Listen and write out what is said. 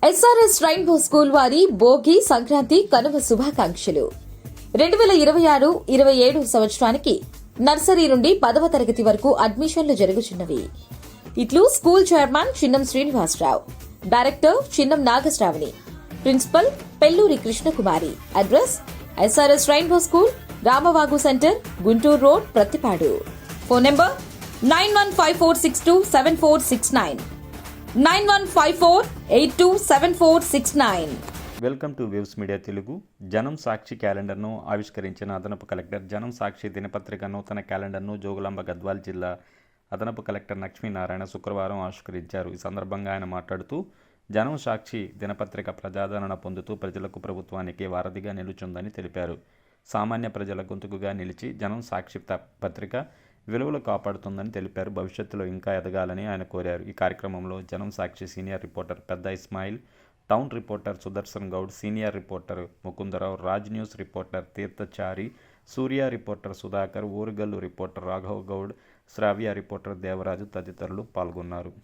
SRS rainbow school వారి భోగి సంక్రాంతి కనుమ శుభాకాంక్షలు. 2026-27 సంవత్సరానికి నర్సరీ నుండి 10వ తరగతి వరకు అడ్మిషన్లు జరుగుతున్నవి. ఇట్లు school chairman Chinnam Srinivasa Rao, director Chinnam Nagasravani, principal Pelluri Krishnakumari. Address SRS rainbow school, Ramavagu centre, Guntur road, Prathipadu. Phone number 9154627469, 9154827469. Welcome to waves media Telugu. Janam Sakshi క్యాలెండర్ను ఆవిష్కరించిన అదనపు కలెక్టర్. జనం సాక్షి దినపత్రిక నూతన క్యాలెండర్ను జోగులాంబ గద్వాల్ జిల్లా అదనపు కలెక్టర్ లక్ష్మీనారాయణ శుక్రవారం ఆవిష్కరించారు. ఈ సందర్భంగా ఆయన మాట్లాడుతూ, జనం సాక్షి దినపత్రిక ప్రజాదరణ పొందుతూ ప్రజలకు, ప్రభుత్వానికి వారధిగా నిలుచుందని తెలిపారు. సామాన్య ప్రజల గొంతుకుగా నిలిచి జనం సాక్షి పత్రిక విలువలు కాపాడుతుందని తెలిపారు. భవిష్యత్తులో ఇంకా ఎదగాలని ఆయన కోరారు. ఈ కార్యక్రమంలో జనం సాక్షి సీనియర్ రిపోర్టర్ పెద్ద Ismail, town reporter Sudarshan Goud, senior reporter Mukundarao, Raj news reporter Teerthachari, Surya reporter Sudhakar, Orugallu reporter Raghav Goud, Sravya reporter Devaraju తదితరులు పాల్గొన్నారు.